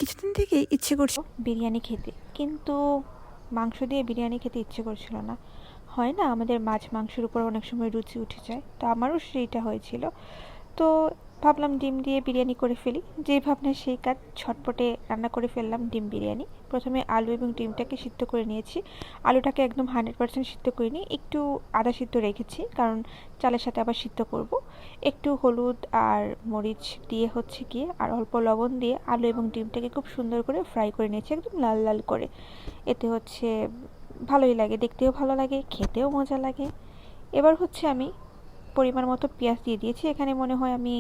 কিছুদিন থেকেই ইচ্ছে করছে বিরিয়ানি খেতে, কিন্তু মাংস দিয়ে বিরিয়ানি খেতে ইচ্ছে করছিল না। হয় না, আমাদের মাছ মাংসের উপর অনেক সময় রুচি উঠে যায়, তো আমারও সেইটা হয়েছিল। তো ভাবলাম ডিম দিয়ে বিরিয়ানি করে ফেলি। যে ভাবনা সেই কাজ, ছটপটে রান্না করে ফেললাম ডিম বিরিয়ানি। প্রথমে আলু এবং ডিমটাকে সিদ্ধ করে নিয়েছি। আলুটাকে একদম 100% সিদ্ধ করিনি, একটু আধা সিদ্ধ রেখেছি, কারণ চালের সাথে আবার সিদ্ধ করব। একটু হলুদ আর মরিচ দিয়ে হচ্ছে গিয়ে আর অল্প লবণ দিয়ে আলু এবং ডিমটাকে খুব সুন্দর করে ফ্রাই করে নিয়েছি, একদম লাল লাল করে। এতে হচ্ছে ভালোই লাগে, দেখতেও ভালো লাগে, খেতেও মজা লাগে। এবার হচ্ছে আমি পরিমাণ মতো পেঁয়াজ দিয়ে দিয়েছি। এখানে মনে হয় আমি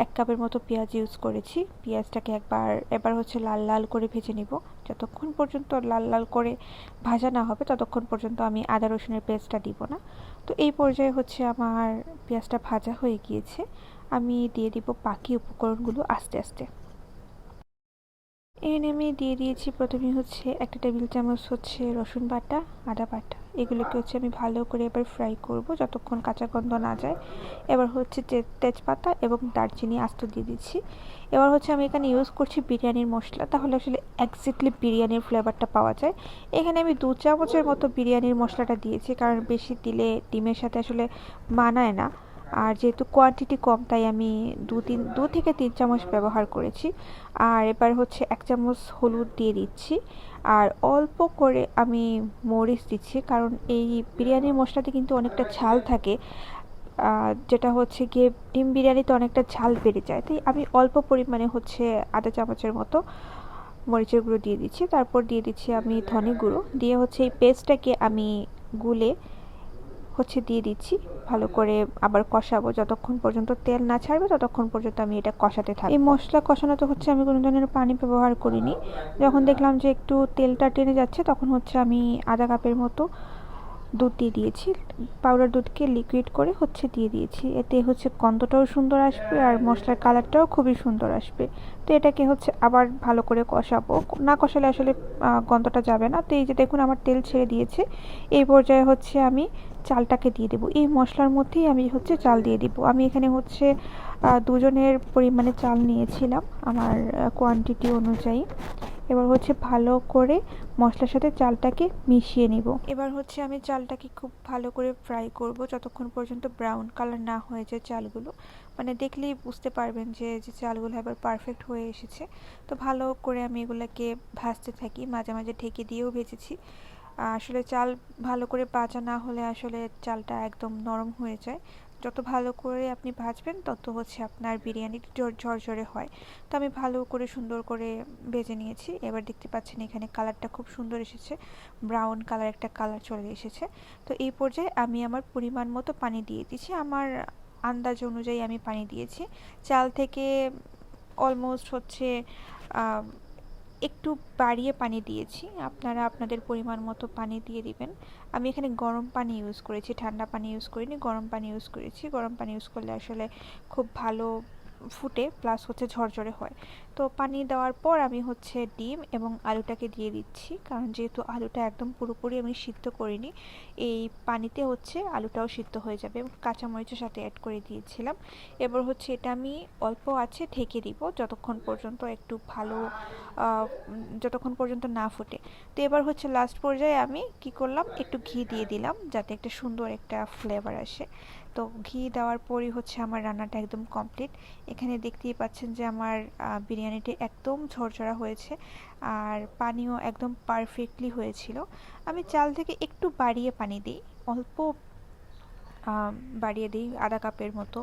1 কাপের মতো পেঁয়াজ ইউজ করেছি। পেঁয়াজটাকে এবার হচ্ছে লাল লাল করে ভেজে নিব। যতক্ষণ পর্যন্ত লাল লাল করে ভাজা না হবে ততক্ষণ পর্যন্ত আমি আদা রসুনের পেস্টটা দিব না। তো এই পর্যায়ে হচ্ছে আমার পেঁয়াজটা ভাজা হয়ে গিয়েছে। আমি দিয়ে দিব বাকি উপকরণগুলো আস্তে আস্তে। এখানে আমি দিয়ে দিয়েছি প্রথমে হচ্ছে 1 টেবিল চামচ হচ্ছে রসুন বাটা, আদা বাটা। এগুলোকে হচ্ছে আমি ভালো করে এবার ফ্রাই করব যতক্ষণ কাঁচা গন্ধ না যায়। এবার হচ্ছে তেজপাতা এবং দারচিনি আস্ত দিয়ে দিচ্ছি। এবার হচ্ছে আমি এখানে ইউজ করছি বিরিয়ানির মশলা, তাহলে আসলে এক্স্যাক্টলি বিরিয়ানির ফ্লেভারটা পাওয়া যায়। এখানে আমি 2 চামচের মতো বিরিয়ানির মশলাটা দিয়েছি, কারণ বেশি দিলে ডিমের সাথে আসলে মানায় না। আর যেহেতু কোয়ান্টিটি কম, তাই আমি 2 থেকে 3 চামচ ব্যবহার করেছি। আর এবার হচ্ছে 1 চামচ হলুদ দিয়ে দিচ্ছি। আর অল্প করে আমি মরিচ দিচ্ছি, কারণ এই বিরিয়ানির মশলাতে কিন্তু অনেকটা ঝাল থাকে, যেটা হচ্ছে গিয়ে ডিম বিরিয়ানিতে অনেকটা ঝাল বেড়ে যায়। তাই আমি অল্প পরিমাণে হচ্ছে আধা চামচের মতো মরিচের গুঁড়ো দিয়ে দিচ্ছি। তারপর দিয়ে দিচ্ছি আমি ধনে গুঁড়ো, দিয়ে হচ্ছে এই পেস্টটাকে আমি গুলে হচ্ছে দিয়ে দিচ্ছি। ভালো করে আবার কষাবো, যতক্ষণ পর্যন্ত তেল না ছাড়বে ততক্ষণ পর্যন্ত আমি এটা কষাতে থাকবো। এই মশলা কষানোতে হচ্ছে আমি কোনো ধরনের পানি ব্যবহার করিনি। যখন দেখলাম যে একটু তেলটা টেনে যাচ্ছে, তখন হচ্ছে আমি আধা কাপের মতো দুধ দিয়ে দিয়েছি। পাউডার দুধকে লিকুইড করে হচ্ছে দিয়ে দিয়েছি। এতে হচ্ছে গন্ধটাও সুন্দর আসবে আর মশলার কালারটাও খুবই সুন্দর আসবে। তো এটাকে হচ্ছে আবার ভালো করে কষাবো, না কষালে আসলে গন্ধটা যাবে না। তো এই যে দেখুন আমার তেল ছেড়ে দিয়েছে। এই পর্যায়ে হচ্ছে আমি চালটাকে দিয়ে দেবো। এই মশলার মধ্যেই আমি হচ্ছে চাল দিয়ে দিব। আমি এখানে হচ্ছে 2 জনের পরিমাণে চাল নিয়েছিলাম আমার কোয়ান্টিটি অনুযায়ী। এবার হচ্ছে ভালো করে মশলার সাথে চালটাকে মিশিয়ে নিব। এবার হচ্ছে আমি চালটাকে খুব ভালো করে ফ্রাই করব যতক্ষণ পর্যন্ত ব্রাউন কালার না হয়ে যায় চালগুলো। মানে দেখলেই বুঝতে পারবেন যে চালগুলো এবার পারফেক্ট হয়ে এসেছে। তো ভালো করে আমি এগুলোকে ভাজতে থাকি, মাঝে মাঝে ঢেকে দিয়েও ভেজেছি। আসলে চাল ভালো করে ভাজা না হলে আসলে চালটা একদম নরম হয়ে যায়। যত ভালো করে আপনি ভাজবেন তত হচ্ছে আপনার বিরিয়ানি ঝরঝরে হয়। তো আমি ভালো করে সুন্দর করে ভেজে নিয়েছি। এবার দেখতে পাচ্ছেন এখানে কালারটা খুব সুন্দর এসেছে, ব্রাউন কালার একটা কালার চলে এসেছে। তো এই পর্যায়ে আমি আমার পরিমাণ মতো পানি দিয়ে দিচ্ছি। আমার আন্দাজ অনুযায়ী আমি পানি দিয়েছি। চাল থেকে অলমোস্ট হচ্ছে একটু বাড়িয়ে পানি দিয়েছি। আপনারা আপনাদের পরিমাণ মতো পানি দিয়ে দিবেন। আমি এখানে গরম পানি ইউজ করেছি, ঠান্ডা পানি ইউজ করিনি, গরম পানি ইউজ করেছি। গরম পানি ইউজ করলে আসলে খুব ভালো ফুটে, প্লাস হচ্ছে ঝরঝরে হয়। তো পানি দেওয়ার পর আমি হচ্ছে ডিম এবং আলুটাকে দিয়ে দিচ্ছি, কারণ যেহেতু আলুটা একদম পুরোপুরি আমি সিদ্ধ করিনি, এই পানিতে হচ্ছে আলুটাও সিদ্ধ হয়ে যাবে। এবং কাঁচামরিচের সাথে অ্যাড করে দিয়েছিলাম। এবার হচ্ছে এটা আমি অল্প আছে ঢেকে দিব যতক্ষণ পর্যন্ত একটু ভালো যতক্ষণ পর্যন্ত না ফোটে। তো এবার হচ্ছে লাস্ট পর্যায়ে আমি কি করলাম, একটু ঘি দিয়ে দিলাম যাতে একটা সুন্দর একটা ফ্লেভার আসে। তো ঘি দেওয়ার পরই হচ্ছে আমার রান্নাটা একদম কমপ্লিট। এখানে দেখতেই পাচ্ছেন যে আমার বিরিয়ানিটি একদম ঝরঝরা হয়েছে আর পানিও একদম পারফেক্টলি হয়েছিল। আমি চাল থেকে একটু বাড়িয়ে পানি দিই, অল্প বাড়িয়ে দিই, আধা কাপের মতো।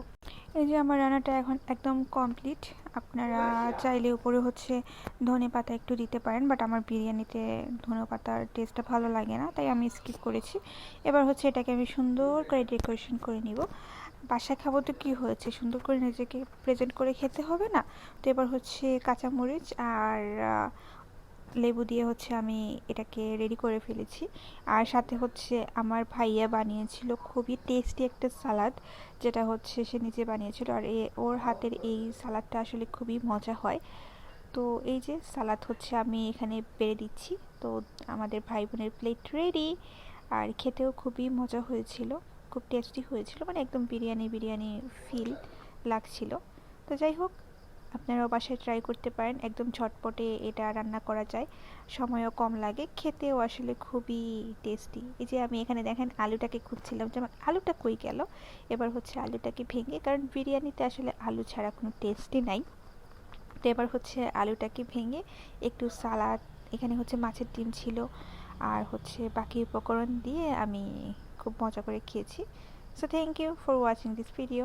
এই যে আমার রান্নাটা এখন একদম কমপ্লিট। আপনারা চাইলে উপরে হচ্ছে ধনেপাতা একটু দিতে পারেন, বাট আমার বিরিয়ানিতে ধনেপাতার টেস্টটা ভালো লাগে না, তাই আমি স্কিপ করেছি। এবার হচ্ছে এটাকে আমি সুন্দর করে ডেকোরেশন করে নিব। বাসায় খাবো তো কী হয়েছে, সুন্দর করে নিজেকে প্রেজেন্ট করে খেতে হবে না? তো এবার হচ্ছে কাঁচামরিচ আর লেবু দিয়ে হচ্ছে আমি এটাকে রেডি করে ফেলেছি। আর সাথে হচ্ছে আমার ভাইয়া বানিয়েছিল খুবই টেস্টি একটা সালাদ, যেটা হচ্ছে সে নিজে বানিয়েছিল। আর ওর হাতের এই সালাদটা আসলে খুবই মজা হয়। তো এই যে সালাদ হচ্ছে আমি এখানে বেড়ে দিচ্ছি। তো আমাদের ভাই বোনের প্লেট রেডি। আর খেতেও খুবই মজা হয়েছিল, খুব টেস্টি হয়েছিল, মানে একদম বিরিয়ানি বিরিয়ানি ফিল লাগছিল। তো যাই হোক, আপনারাও বাসায় ট্রাই করতে পারেন, একদম ঝটপটে এটা রান্না করা যায়, সময়ও কম লাগে, খেতেও আসলে খুবই টেস্টি। এই যে আমি এখানে দেখেন আলুটাকে খুঁজছিলাম যে আমার আলুটা কই গেল। এবার হচ্ছে আলুটাকে ভেঙে, কারণ বিরিয়ানিতে আসলে আলু ছাড়া কোনো টেস্টই নাই, তো এবার হচ্ছে আলুটাকে ভেঙে একটু সালাদ, এখানে হচ্ছে মাছের ডিম ছিল, আর হচ্ছে বাকি উপকরণ দিয়ে আমি খুব মজা করে খেয়েছি। So thank you for watching this video.